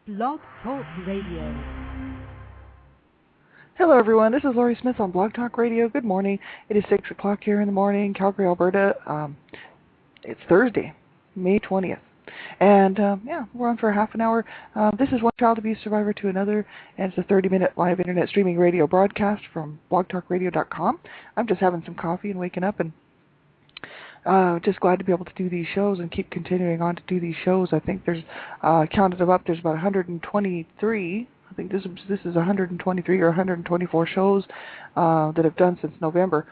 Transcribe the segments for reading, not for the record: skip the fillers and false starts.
Blog Talk Radio. Hello, everyone. This is Laurie Smith on Blog Talk Radio. Good morning. It is 6 o'clock here in the morning, Calgary, Alberta. It's Thursday, May 20th. And, we're on for a half an hour. This is One Child Abuse Survivor to Another, and it's a 30-minute live internet streaming radio broadcast from blogtalkradio.com. I'm just having some coffee and waking up, and just glad to be able to do these shows and keep continuing on to do these shows. I think there's, counted them up, there's about 123. I think this is 123 or 124 shows that I've done since November.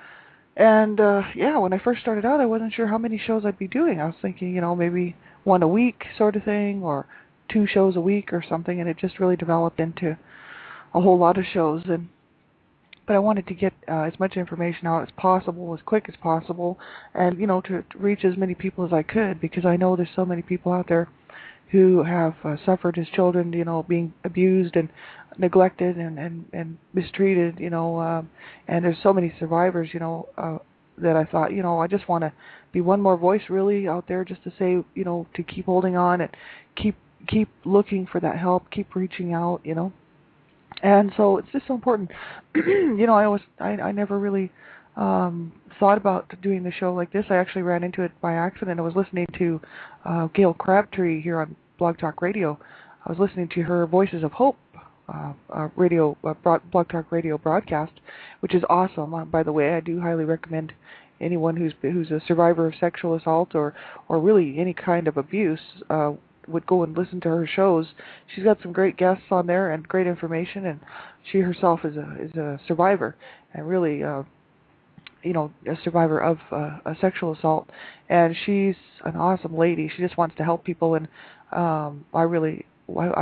And, when I first started out, I wasn't sure how many shows I'd be doing. I was thinking, maybe one a week sort of thing, or 2 shows a week or something, and it just really developed into a whole lot of shows. But I wanted to get as much information out as possible, as quick as possible, and, to reach as many people as I could, because I know there's so many people out there who have suffered as children, being abused and neglected and mistreated, and there's so many survivors, that I thought, I just want to be one more voice really out there just to say, to keep holding on and keep looking for that help, keep reaching out, And so it's just so important. I never really thought about doing the show like this. I actually ran into it by accident. I was listening to Gail Crabtree here on Blog Talk Radio. I was listening to her Voices of Hope Blog Talk Radio broadcast, which is awesome. By the way, I do highly recommend anyone who's a survivor of sexual assault or really any kind of abuse would go and listen to her shows. She's got some great guests on there and great information, and she herself is a survivor and really a survivor of a sexual assault, and she's an awesome lady. She just wants to help people, and I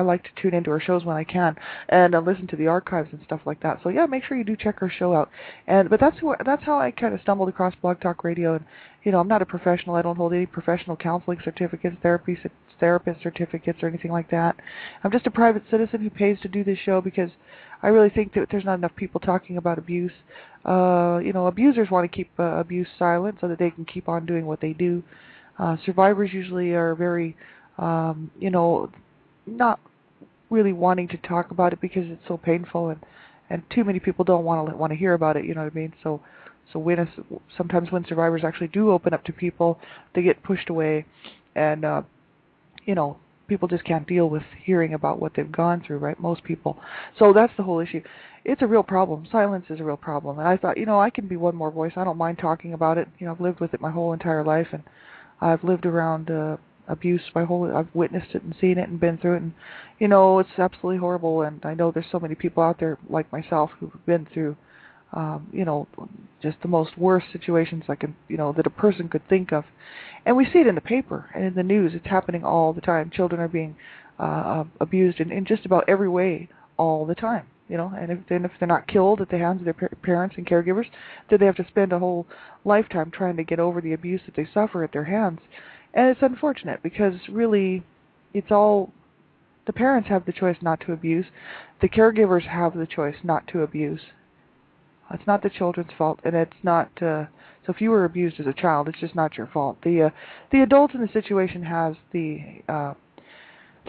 like to tune into her shows when I can and listen to the archives and stuff like that. So yeah, make sure you do check her show out. But that's how I kind of stumbled across Blog Talk Radio. And I'm not a professional. I don't hold any professional counseling certificates, therapist certificates, or anything like that. I'm just a private citizen who pays to do this show because I really think that there's not enough people talking about abuse. Abusers want to keep abuse silent so that they can keep on doing what they do. Survivors usually are very, not really wanting to talk about it because it's so painful, and too many people don't want to hear about it. You know what I mean? So sometimes when survivors actually do open up to people, they get pushed away, and people just can't deal with hearing about what they've gone through, right? Most people. So that's the whole issue. It's a real problem. Silence is a real problem. And I thought, I can be one more voice. I don't mind talking about it. I've lived with it my whole entire life, and I've lived around abuse I've witnessed it and seen it and been through it, and it's absolutely horrible. And I know there's so many people out there like myself who've been through just the most worst situations that a person could think of. And we see it in the paper and in the news. It's happening all the time. Children are being abused in just about every way all the time. And if they're not killed at the hands of their parents and caregivers, then they have to spend a whole lifetime trying to get over the abuse that they suffer at their hands. And it's unfortunate because really it's all, the parents have the choice not to abuse. The caregivers have the choice not to abuse. It's not the children's fault, and it's not, so if you were abused as a child, it's just not your fault. The adult in the situation has the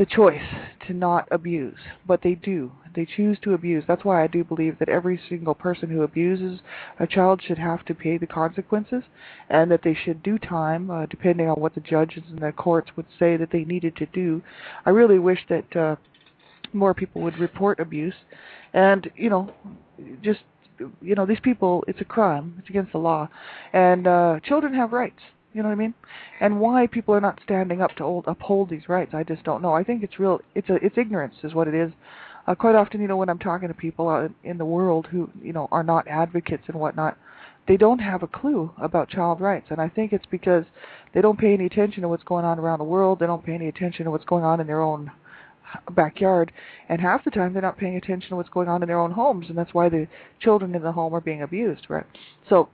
choice to not abuse, but they do. They choose to abuse. That's why I do believe that every single person who abuses a child should have to pay the consequences, and that they should do time, depending on what the judges and the courts would say that they needed to do. I really wish that more people would report abuse, and, these people, it's a crime. It's against the law. And children have rights. You know what I mean? And why people are not standing up to uphold these rights, I just don't know. I think it's ignorance is what it is. Quite often, when I'm talking to people out in the world who, are not advocates and whatnot, they don't have a clue about child rights. And I think it's because they don't pay any attention to what's going on around the world. They don't pay any attention to what's going on in their own backyard. And half the time, they're not paying attention to what's going on in their own homes. And that's why the children in the home are being abused, right? So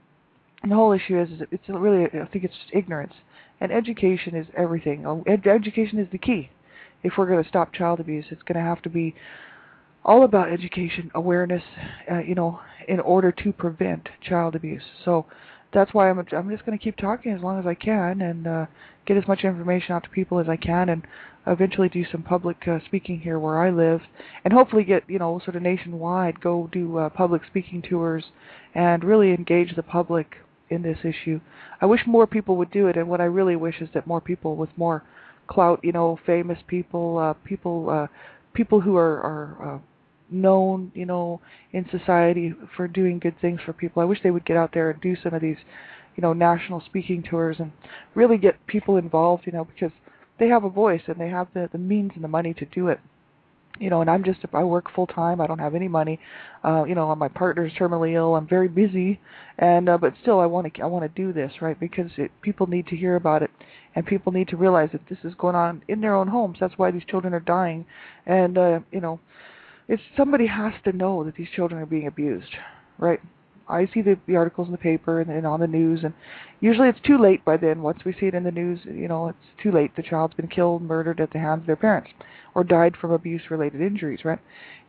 the whole issue is it's really, I think it's just ignorance. And education is everything. Education is the key. If we're going to stop child abuse, it's going to have to be all about education, awareness, in order to prevent child abuse. So that's why I'm just going to keep talking as long as I can and get as much information out to people as I can, and eventually do some public speaking here where I live, and hopefully get, sort of nationwide, go do public speaking tours and really engage the public in this issue. I wish more people would do it, and what I really wish is that more people with more clout, famous people, people who are known, in society for doing good things for people. I wish they would get out there and do some of these, national speaking tours and really get people involved, because they have a voice and they have the means and the money to do it. And I work full time. I don't have any money. My partner's terminally ill. I'm very busy, and but still, I want to do this, right? Because people need to hear about it, and people need to realize that this is going on in their own homes. That's why these children are dying, and somebody has to know that these children are being abused, right? I see the articles in the paper and on the news, and usually it's too late by then. Once we see it in the news, it's too late. The child's been killed, murdered at the hands of their parents, or died from abuse-related injuries, right?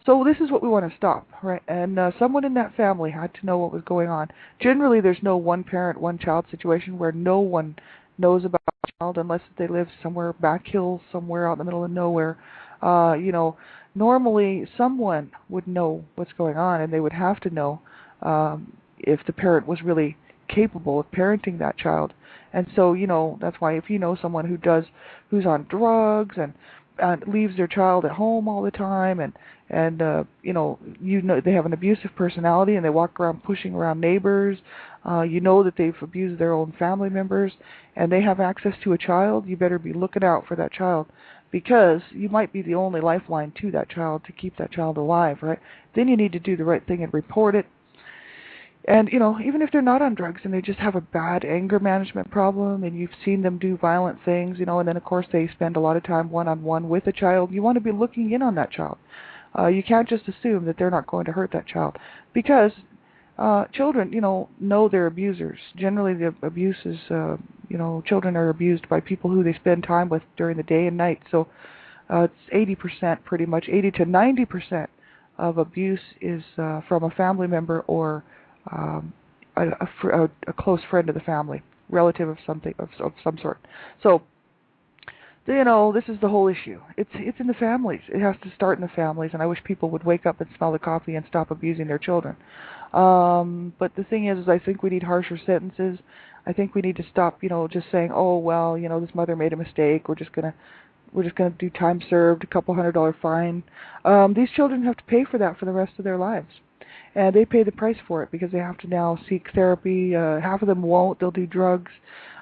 So this is what we want to stop, right? And someone in that family had to know what was going on. Generally, there's no one-parent, one-child situation where no one knows about the child unless they live somewhere back hills, somewhere out in the middle of nowhere. Normally someone would know what's going on, and they would have to know if the parent was really capable of parenting that child. And so, that's why if you know someone who's on drugs and leaves their child at home all the time, and they have an abusive personality and they walk around pushing around neighbors, that they've abused their own family members, and they have access to a child, you better be looking out for that child, because you might be the only lifeline to that child to keep that child alive, right? Then you need to do the right thing and report it. And, even if they're not on drugs and they just have a bad anger management problem and you've seen them do violent things, and then, of course, they spend a lot of time one-on-one with a child, you want to be looking in on that child. You can't just assume that they're not going to hurt that child, because children, know their abusers. Generally, the abuse is, children are abused by people who they spend time with during the day and night. So it's 80%, pretty much, 80 to 90% of abuse is from a family member or a close friend of the family, relative of something of some sort. So, this is the whole issue. It's in the families. It has to start in the families, and I wish people would wake up and smell the coffee and stop abusing their children. But the thing is I think we need harsher sentences. I think we need to stop, just saying, oh well, this mother made a mistake. We're just gonna do time served, a couple $100 fine. These children have to pay for that for the rest of their lives. And they pay the price for it because they have to now seek therapy. Half of them won't. They'll do drugs.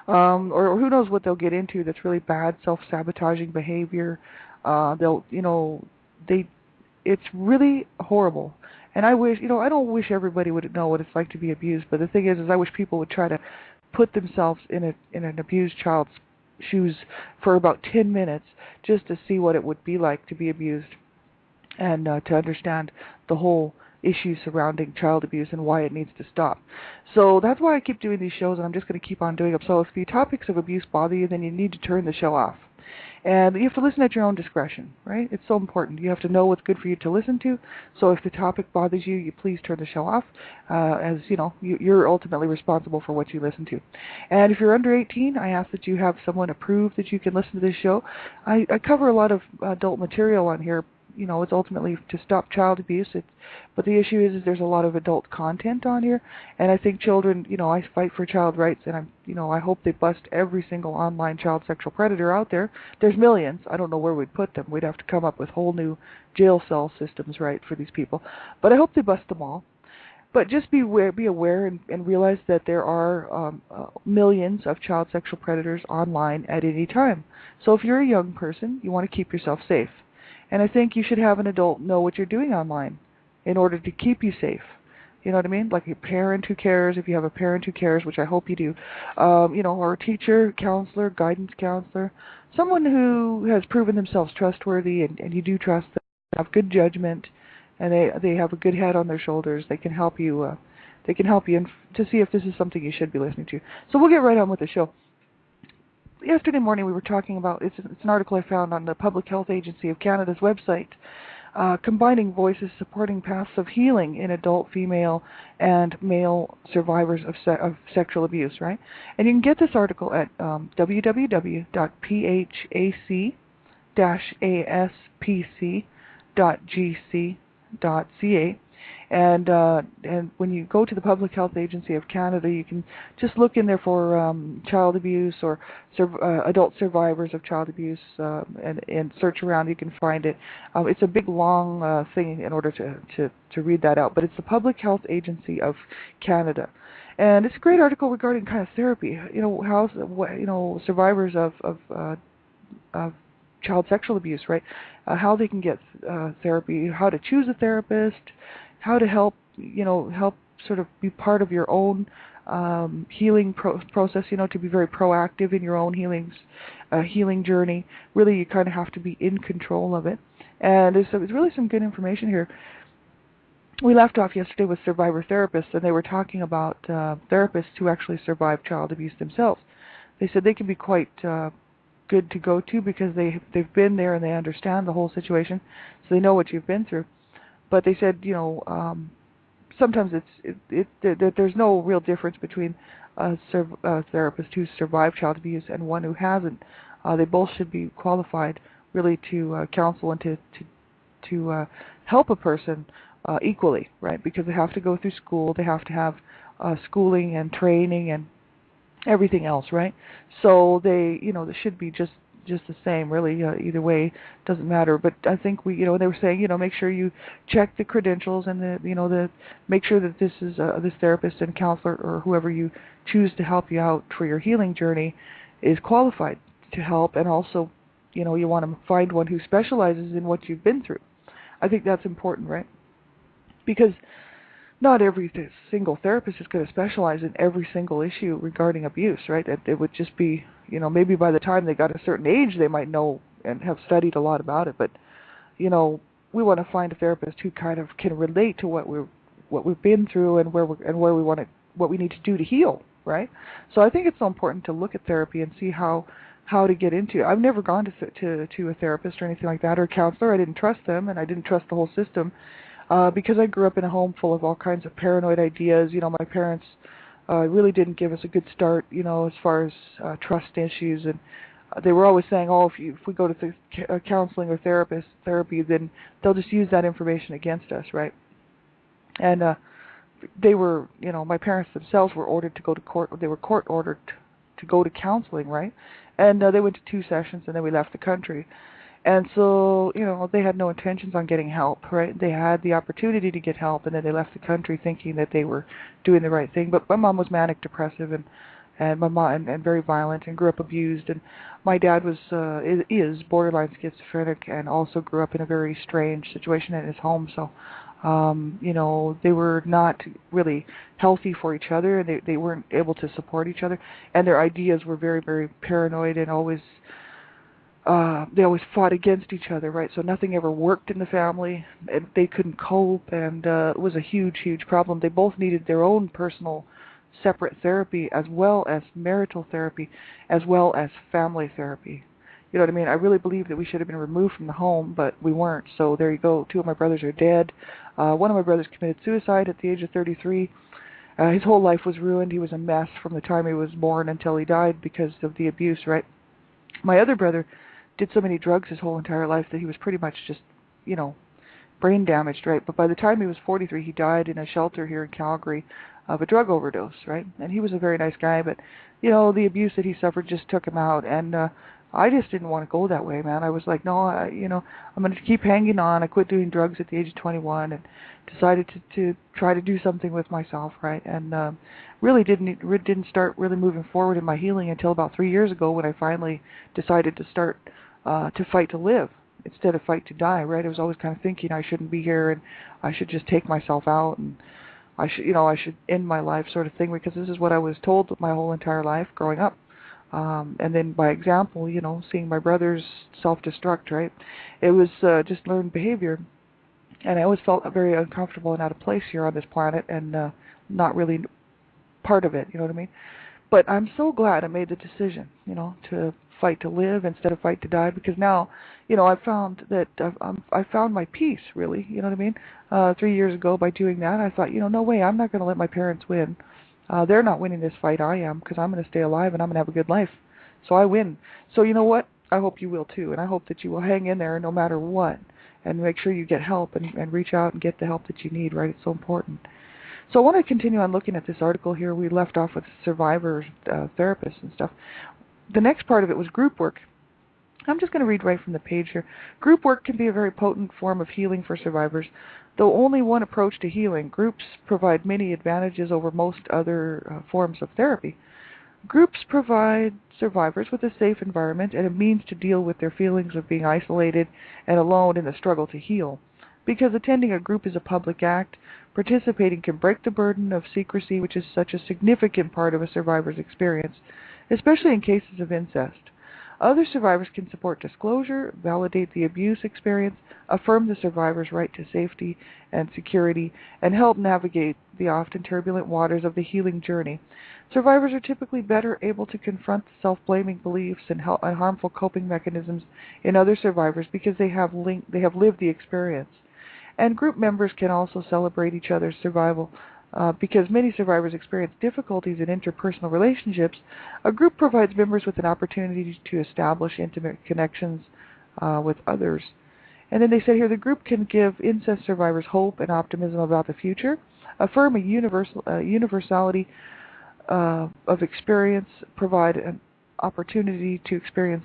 Or who knows what they'll get into that's really bad, self-sabotaging behavior. It's really horrible. And I wish, I don't wish everybody would know what it's like to be abused, but the thing is I wish people would try to put themselves in an abused child's shoes for about 10 minutes just to see what it would be like to be abused, and to understand the whole issue surrounding child abuse and why it needs to stop. So that's why I keep doing these shows, and I'm just going to keep on doing them. So if the topics of abuse bother you, then you need to turn the show off. And you have to listen at your own discretion, right? It's so important. You have to know what's good for you to listen to. So if the topic bothers you, you please turn the show off, as you're ultimately responsible for what you listen to. And if you're under 18, I ask that you have someone approve that you can listen to this show. I cover a lot of adult material on here. It's ultimately to stop child abuse. But the issue is there's a lot of adult content on here, and I think children, I fight for child rights, and I hope they bust every single online child sexual predator out there. There's millions. I don't know where we'd put them. We'd have to come up with whole new jail cell systems, right, for these people. But I hope they bust them all. But just be aware and realize that there are millions of child sexual predators online at any time. So if you're a young person, you want to keep yourself safe. And I think you should have an adult know what you're doing online in order to keep you safe. You know what I mean? Like a parent who cares, if you have a parent who cares, which I hope you do, or a teacher, counselor, guidance counselor, someone who has proven themselves trustworthy and you do trust them, have good judgment, and they have a good head on their shoulders. They can help you. To see if this is something you should be listening to. So we'll get right on with the show. Yesterday morning we were talking about, it's an article I found on the Public Health Agency of Canada's website, combining voices supporting paths of healing in adult female and male survivors of sexual abuse, right? And you can get this article at www.phacasp.gc.ca. And when you go to the Public Health Agency of Canada, you can just look in there for child abuse or adult survivors of child abuse, and search around. You can find it. It's a big, long thing in order to read that out. But it's the Public Health Agency of Canada, and it's a great article regarding kind of therapy. How survivors of child sexual abuse, right? How they can get therapy, how to choose a therapist, how to help sort of be part of your own healing process, to be very proactive in your own healing journey. Really, you kind of have to be in control of it. And there's really some good information here. We left off yesterday with survivor therapists, and they were talking about therapists who actually survived child abuse themselves. They said they can be quite good to go to because they've been there and they understand the whole situation, so they know what you've been through. But they said, sometimes there's no real difference between a therapist who's survived child abuse and one who hasn't. They both should be qualified really to counsel and to help a person equally, right? Because they have to go through school, they have to have schooling and training and everything else, right? So they should be just the same, really. Either way, doesn't matter. But I think they were saying, make sure you check the credentials and make sure that this therapist and counselor or whoever you choose to help you out for your healing journey is qualified to help, and also, you want to find one who specializes in what you've been through. I think that's important, right? Because not every single therapist is going to specialize in every single issue regarding abuse, right? It would just be, maybe by the time they got a certain age, they might know and have studied a lot about it. But, we want to find a therapist who kind of can relate to what we've been through and what we need to do to heal, right? So I think it's so important to look at therapy and see how to get into it. I've never gone to a therapist or anything like that, or a counselor. I didn't trust them, and I didn't trust the whole system. Because I grew up in a home full of all kinds of paranoid ideas. My parents really didn't give us a good start, as far as trust issues, and they were always saying, if we go to counseling or therapy, then they'll just use that information against us, right? And they were, my parents themselves were ordered to go to court. They were court ordered to go to counseling, right? And they went to 2 sessions, and then we left the country. And so, they had no intentions on getting help, right? They had the opportunity to get help, and then they left the country thinking that they were doing the right thing. But my mom was manic depressive and my mom and very violent and grew up abused. And my dad is borderline schizophrenic and also grew up in a very strange situation in his home. So, they were not really healthy for each other, and they weren't able to support each other. And their ideas were very, very paranoid and they always fought against each other, right? So nothing ever worked in the family, and they couldn't cope, and it was a huge, huge problem. They both needed their own personal, separate therapy, as well as marital therapy, as well as family therapy. You know what I mean? I really believe that we should have been removed from the home, but we weren't. So there you go. 2 of my brothers are dead. One of my brothers committed suicide at the age of 33. His whole life was ruined. He was a mess from the time he was born until he died because of the abuse, right? My other brother did so many drugs his whole entire life that he was pretty much just, brain damaged, right? But by the time he was 43, he died in a shelter here in Calgary of a drug overdose, right? And he was a very nice guy, but, the abuse that he suffered just took him out. And I just didn't want to go that way, man. I was like, no, I'm going to keep hanging on. I quit doing drugs at the age of 21 and decided to try to do something with myself, right? And really didn't start really moving forward in my healing until about 3 years ago, when I finally decided to start to fight to live instead of fight to die, right? I was always kind of thinking I shouldn't be here and I should just take myself out and I should end my life, sort of thing, because this is what I was told my whole entire life growing up. And then by example, seeing my brothers self-destruct, right? It was just learned behavior. And I always felt very uncomfortable and out of place here on this planet and not really part of it, you know what I mean? But I'm so glad I made the decision, to fight to live instead of fight to die, because now, I've found that I found my peace, really, you know what I mean? 3 years ago, by doing that, I thought, no way, I'm not going to let my parents win. They're not winning this fight, I am, because I'm going to stay alive and I'm going to have a good life. So I win. So you know what? I hope you will too, and I hope that you will hang in there no matter what, and make sure you get help and reach out and get the help that you need, right? It's so important. So I want to continue on looking at this article here. We left off with survivors, therapists and stuff. The next part of it was group work. I'm just going to read right from the page here. Group work can be a very potent form of healing for survivors. Though only one approach to healing, groups provide many advantages over most other forms of therapy. Groups provide survivors with a safe environment and a means to deal with their feelings of being isolated and alone in the struggle to heal. Because attending a group is a public act, participating can break the burden of secrecy, which is such a significant part of a survivor's experience, especially in cases of incest. Other survivors can support disclosure, validate the abuse experience, affirm the survivor's right to safety and security, and help navigate the often turbulent waters of the healing journey. Survivors are typically better able to confront the self-blaming beliefs and harmful coping mechanisms in other survivors because they have lived the experience. And group members can also celebrate each other's survival. Because many survivors experience difficulties in interpersonal relationships, a group provides members with an opportunity to establish intimate connections with others. And then they said here, the group can give incest survivors hope and optimism about the future, affirm a universality of experience, provide an opportunity to experience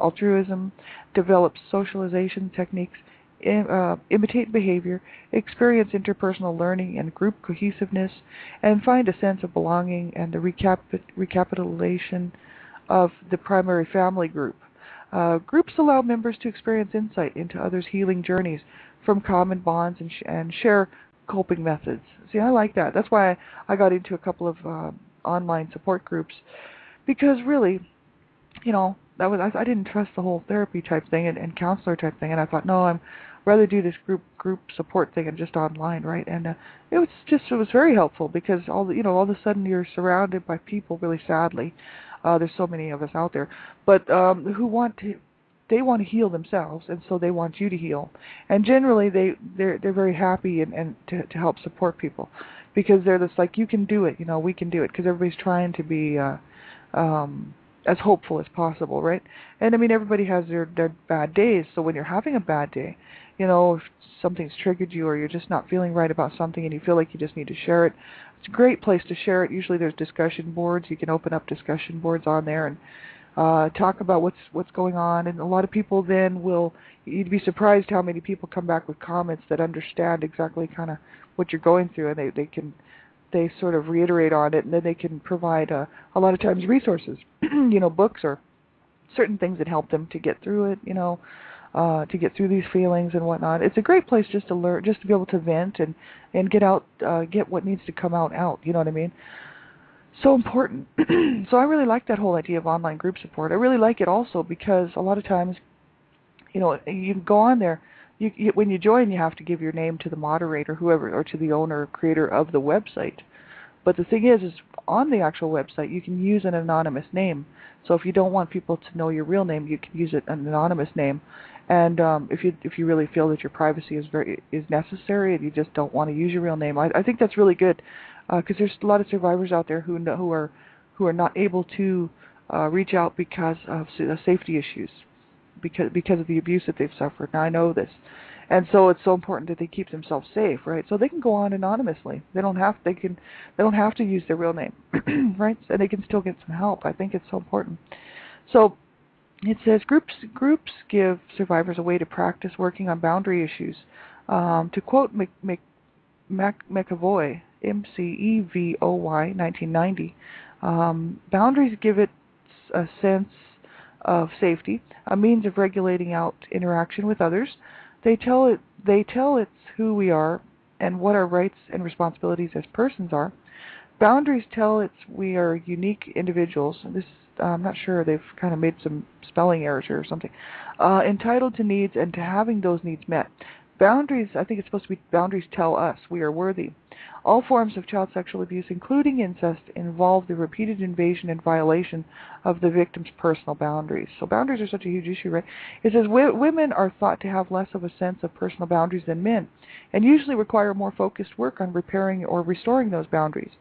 altruism, develop socialization techniques, imitate behavior, experience interpersonal learning and group cohesiveness, and find a sense of belonging and the recapitulation of the primary family group. Groups allow members to experience insight into others' healing journeys from common bonds and share coping methods. See, I like that. That's why I got into a couple of online support groups, because really, I didn't trust the whole therapy type thing and counselor type thing, and I thought, no, I'm rather do this group support thing and just online, right? And it was very helpful, because all of a sudden you're surrounded by people, really sadly. There's so many of us out there, but who want to heal themselves, and so they want you to heal. And generally they're very happy and to help support people, because they're just like, you can do it, we can do it, because everybody's trying to be as hopeful as possible, right? And I mean, everybody has their bad days, so when you're having a bad day, if something's triggered you or you're just not feeling right about something and you feel like you just need to share it, it's a great place to share it. Usually there's discussion boards. You can open up discussion boards on there and talk about what's going on, and a lot of people then you'd be surprised how many people come back with comments that understand exactly kind of what you're going through, and they sort of reiterate on it, and then they can provide a lot of times resources, books or certain things that help them to get through it, to get through these feelings and whatnot. It's a great place just to learn, just to be able to vent and get out, get what needs to come out, you know what I mean? So important. So I really like that whole idea of online group support. I really like it also because a lot of times, you can go on there. When you join, you have to give your name to the moderator, whoever, or to the owner or creator of the website. But the thing is on the actual website, you can use an anonymous name. So if you don't want people to know your real name, you can use an anonymous name. And if you really feel that your privacy is necessary and you just don't want to use your real name, I think that's really good, because there's a lot of survivors out there who are not able to reach out because of safety issues, because of the abuse that they've suffered. Now I know this, and so it's so important that they keep themselves safe, right? So they can go on anonymously. They don't have to use their real name, right? And they can still get some help. I think it's so important. So it says groups give survivors a way to practice working on boundary issues. To quote McEvoy, McEvoy, 1990, boundaries give it a sense of safety, a means of regulating out interaction with others. They tell it's who we are and what our rights and responsibilities as persons are. Boundaries tell it's we are unique individuals. This I'm not sure, they've kind of made some spelling errors here or something. Entitled to needs and to having those needs met. Boundaries, I think it's supposed to be boundaries tell us we are worthy. All forms of child sexual abuse, including incest, involve the repeated invasion and violation of the victim's personal boundaries. So boundaries are such a huge issue, right? It says women are thought to have less of a sense of personal boundaries than men, and usually require more focused work on repairing or restoring those boundaries.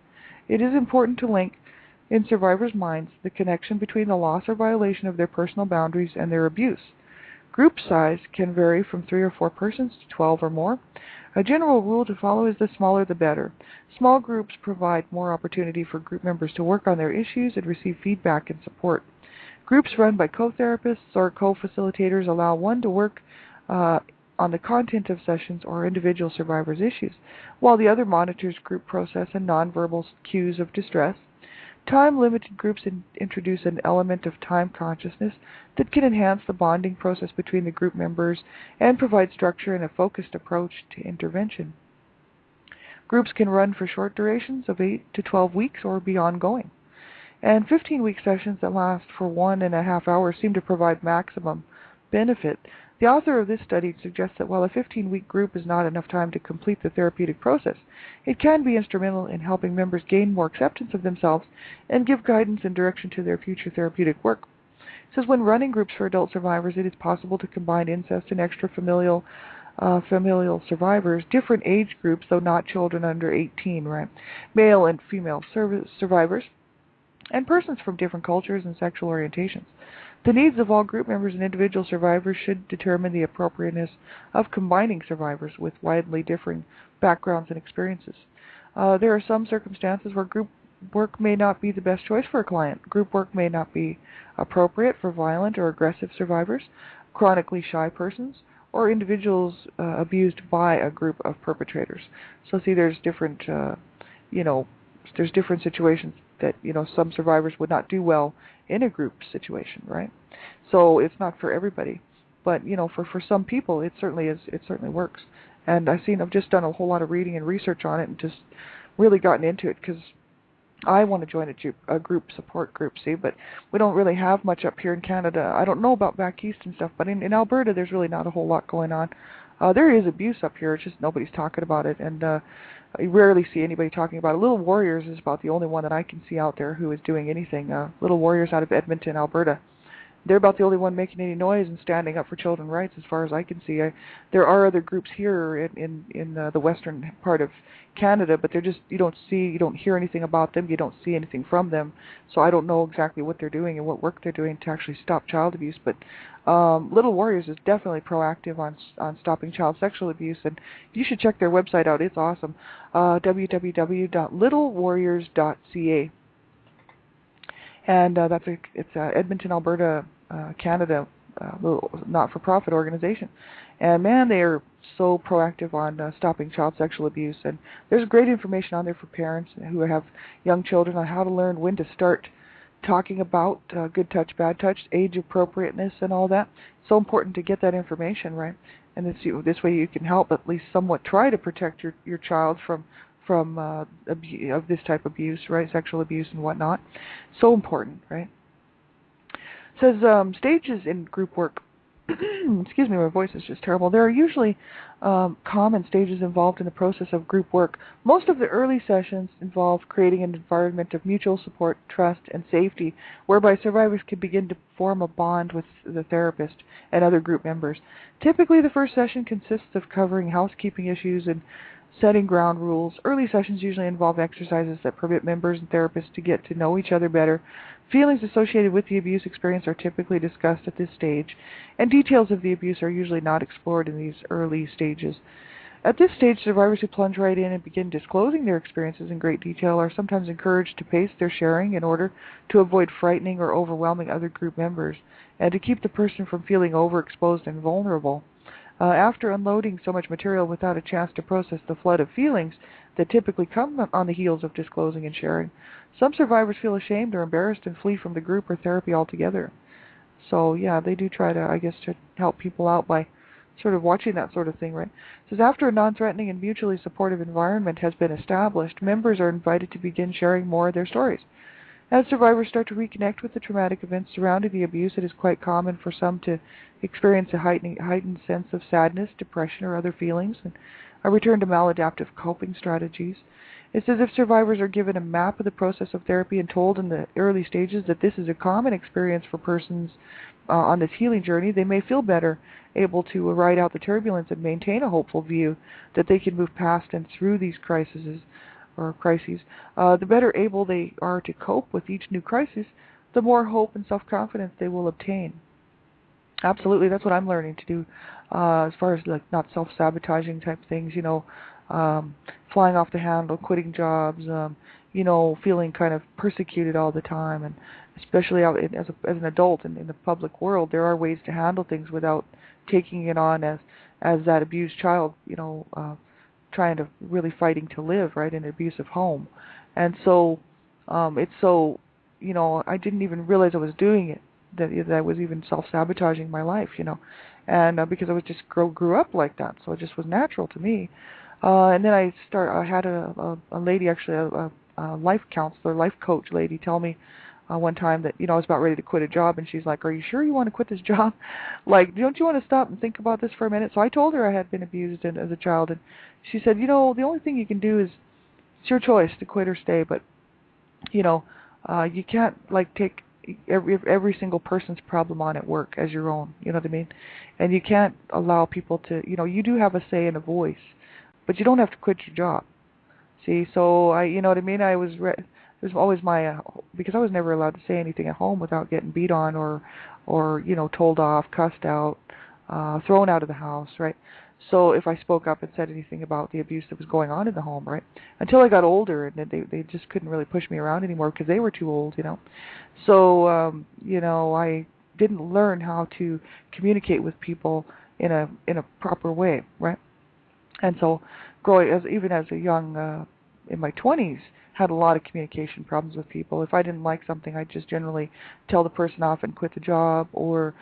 It is important to link in survivors' minds the connection between the loss or violation of their personal boundaries and their abuse. Group size can vary from 3 or 4 persons to 12 or more. A general rule to follow is the smaller the better. Small groups provide more opportunity for group members to work on their issues and receive feedback and support. Groups run by co-therapists or co-facilitators allow one to work on the content of sessions or individual survivors' issues, while the other monitors group process and nonverbal cues of distress. Time-limited groups introduce an element of time consciousness that can enhance the bonding process between the group members and provide structure and a focused approach to intervention. Groups can run for short durations of 8 to 12 weeks or be ongoing. And 15-week sessions that last for 1.5 hours seem to provide maximum benefit. The author of this study suggests that while a 15-week group is not enough time to complete the therapeutic process, it can be instrumental in helping members gain more acceptance of themselves and give guidance and direction to their future therapeutic work. It says when running groups for adult survivors, it is possible to combine incest and extrafamilial familial survivors, different age groups, though not children under 18, right? Male and female survivors, and persons from different cultures and sexual orientations. The needs of all group members and individual survivors should determine the appropriateness of combining survivors with widely differing backgrounds and experiences. There are some circumstances where group work may not be the best choice for a client. Group work may not be appropriate for violent or aggressive survivors, chronically shy persons, or individuals abused by a group of perpetrators. So see, there's different, there's different situations that, some survivors would not do well in a group situation, right? So it's not for everybody, but for some people it certainly is. It certainly works. And I've just done a whole lot of reading and research on it, and just really gotten into it because I want to join a group support group. See, but we don't really have much up here in Canada. I don't know about back east and stuff, but in Alberta there's really not a whole lot going on. There is abuse up here. It's just nobody's talking about it, and I rarely see anybody talking about it. Little Warriors is about the only one that I can see out there who is doing anything. Little Warriors out of Edmonton, Alberta. They're about the only one making any noise and standing up for children's rights, as far as I can see. There are other groups here in the western part of Canada, but they're just you don't hear anything about them, you don't see anything from them. So I don't know exactly what they're doing and what work they're doing to actually stop child abuse. But Little Warriors is definitely proactive on stopping child sexual abuse, and you should check their website out. It's awesome. www.littlewarriors.ca. And it's Edmonton, Alberta, Canada, little not-for-profit organization. And man, they are so proactive on stopping child sexual abuse. And there's great information on there for parents who have young children on how to learn when to start talking about good touch, bad touch, age appropriateness, and all that. It's so important to get that information, right? And this way you can help at least somewhat try to protect your child from of this type of abuse, right? Sexual abuse and whatnot. So important, right? It says stages in group work. Excuse me, my voice is just terrible. There are usually common stages involved in the process of group work. Most of the early sessions involve creating an environment of mutual support, trust, and safety, whereby survivors can begin to form a bond with the therapist and other group members. Typically, the first session consists of covering housekeeping issues and setting ground rules. Early sessions usually involve exercises that permit members and therapists to get to know each other better. Feelings associated with the abuse experience are typically discussed at this stage, and details of the abuse are usually not explored in these early stages. At this stage, survivors who plunge right in and begin disclosing their experiences in great detail are sometimes encouraged to pace their sharing in order to avoid frightening or overwhelming other group members, and to keep the person from feeling overexposed and vulnerable. After unloading so much material without a chance to process the flood of feelings that typically come on the heels of disclosing and sharing, some survivors feel ashamed or embarrassed and flee from the group or therapy altogether. So, yeah, they do try to, to help people out by sort of watching that sort of thing, right? It says, after a non-threatening and mutually supportive environment has been established, members are invited to begin sharing more of their stories. As survivors start to reconnect with the traumatic events surrounding the abuse, it is quite common for some to experience a heightened sense of sadness, depression, or other feelings, and a return to maladaptive coping strategies. It's as if survivors are given a map of the process of therapy and told in the early stages that this is a common experience for persons on this healing journey. They may feel better able to ride out the turbulence and maintain a hopeful view that they can move past and through these crises. The better able they are to cope with each new crisis, the more hope and self-confidence they will obtain. Absolutely, that's what I'm learning to do, as far as like not self-sabotaging type things, flying off the handle, quitting jobs, feeling kind of persecuted all the time, and especially as an adult in the public world, there are ways to handle things without taking it on as that abused child, trying to really fighting to live, right, in an abusive home. And so it's so, I didn't even realize I was doing it, that I was even self-sabotaging my life, and because I was just grew up like that, so it just was natural to me. And then I had a lady, actually, a life counselor, life coach lady, tell me one time that, I was about ready to quit a job, and she's like, "Are you sure you want to quit this job? Like, don't you want to stop and think about this for a minute?" So I told her I had been abused as a child, and she said, "The only thing you can do is, it's your choice to quit or stay, but, you can't, like, take every single person's problem on at work as your own, you know what I mean? And you can't allow people to, you do have a say and a voice, but you don't have to quit your job." See, so you know what I mean? It was always because I was never allowed to say anything at home without getting beat on or told off, cussed out, thrown out of the house, right? So if I spoke up and said anything about the abuse that was going on in the home, right? Until I got older, and then they just couldn't really push me around anymore because they were too old, So, I didn't learn how to communicate with people in a proper way, right? And so, even as a young, in my 20s, had a lot of communication problems with people. If I didn't like something, I'd just generally tell the person off and quit the job, or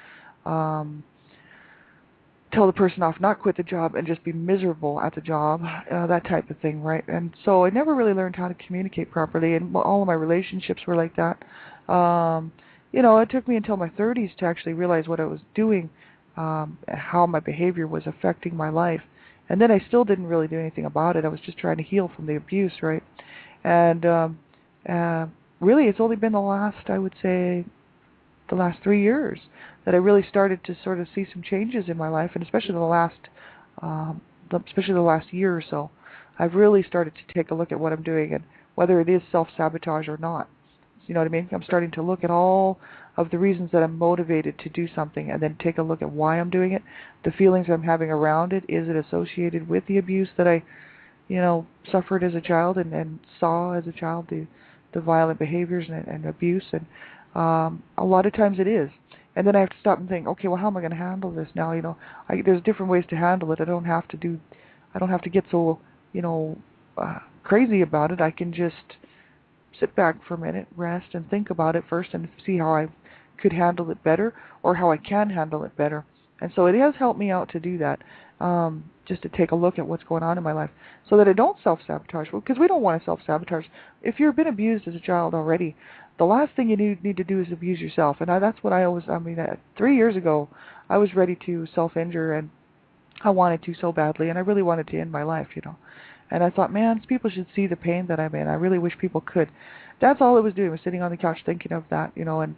tell the person off, not quit the job, and just be miserable at the job, that type of thing, right? And so I never really learned how to communicate properly, and all of my relationships were like that. It took me until my 30s to actually realize what I was doing, how my behavior was affecting my life. And then I still didn't really do anything about it. I was just trying to heal from the abuse, right? And really, it's only been the last 3 years that I really started to sort of see some changes in my life, and especially the last year or so, I've really started to take a look at what I'm doing and whether it is self-sabotage or not. You know what I mean? I'm starting to look at all of the reasons that I'm motivated to do something, and then take a look at why I'm doing it, the feelings I'm having around it. Is it associated with the abuse that I, suffered as a child and saw as a child, the violent behaviors and abuse? And a lot of times it is. And then I have to stop and think, okay, well, how am I going to handle this now? There's different ways to handle it. I don't have to get so, crazy about it. I can just sit back for a minute, rest, and think about it first, and see how I could handle it better, or how I can handle it better. And so it has helped me out to do that, just to take a look at what's going on in my life, so that I don't self-sabotage. Because we don't want to self-sabotage. If you've been abused as a child already, the last thing you need to do is abuse yourself. And that's what 3 years ago, I was ready to self-injure, and I wanted to so badly, and I really wanted to end my life, And I thought, man, people should see the pain that I'm in. I really wish people could. That's all I was doing, was sitting on the couch thinking of that, and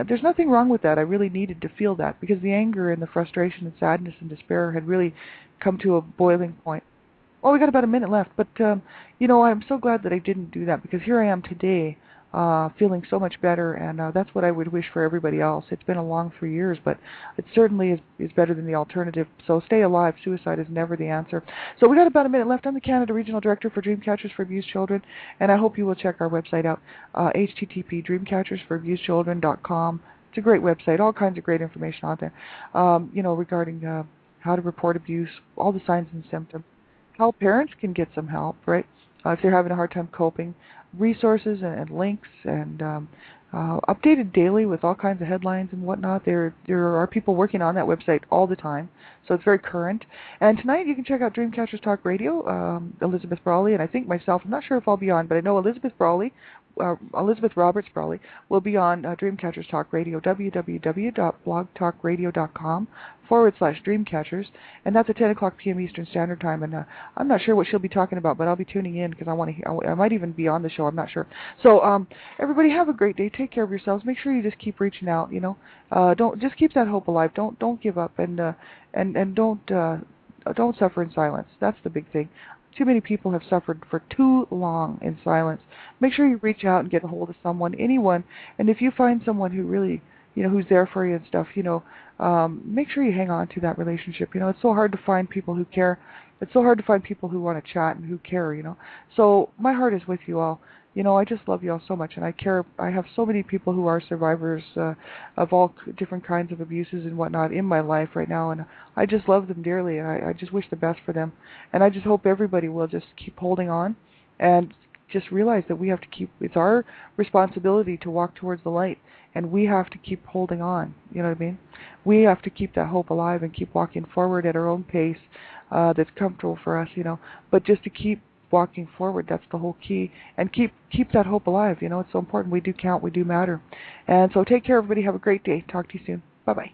there's nothing wrong with that. I really needed to feel that, because the anger and the frustration and sadness and despair had really come to a boiling point. Oh, we got about a minute left, but, I'm so glad that I didn't do that, because here I am today, feeling so much better, and that's what I would wish for everybody else. It's been a long 3 years, but it certainly is better than the alternative. So stay alive. Suicide is never the answer. So we got about a minute left. I'm the Canada Regional Director for Dreamcatchers for Abused Children, and I hope you will check our website out, http://dreamcatchersforAbusedChildren.com. It's a great website, all kinds of great information on there, regarding how to report abuse, all the signs and symptoms, how parents can get some help, right, if they're having a hard time coping, resources and links, and updated daily with all kinds of headlines and whatnot. There are people working on that website all the time, so it's very current. And tonight you can check out Dreamcatchers Talk Radio, Elizabeth Brawley, and I think myself. I'm not sure if I'll be on, but I know Elizabeth Brawley, Elizabeth Roberts Brawley, will be on Dreamcatchers Talk Radio, www.blogtalkradio.com/Dreamcatchers, and that's at 10 o'clock p.m. Eastern Standard Time. And I'm not sure what she'll be talking about, but I'll be tuning in because I want to. I might even be on the show. I'm not sure. So everybody have a great day. Take care of yourselves. Make sure you just keep reaching out. Don't just keep that hope alive. Don't give up, and don't suffer in silence. That's the big thing. Too many people have suffered for too long in silence. Make sure you reach out and get a hold of someone, anyone, and if you find someone who really, who's there for you and stuff, make sure you hang on to that relationship. It's so hard to find people who care. It's so hard to find people who want to chat and who care, So my heart is with you all. I just love you all so much, and I care. I have so many people who are survivors of all different kinds of abuses and whatnot in my life right now, and I just love them dearly, and I just wish the best for them. And I just hope everybody will just keep holding on and just realize that we have to it's our responsibility to walk towards the light, and we have to keep holding on, you know what I mean? We have to keep that hope alive and keep walking forward at our own pace that's comfortable for us, but just to keep walking forward, that's the whole key, and keep that hope alive, it's so important. We do count, we do matter. And so take care, everybody. Have a great day. Talk to you soon. Bye-bye.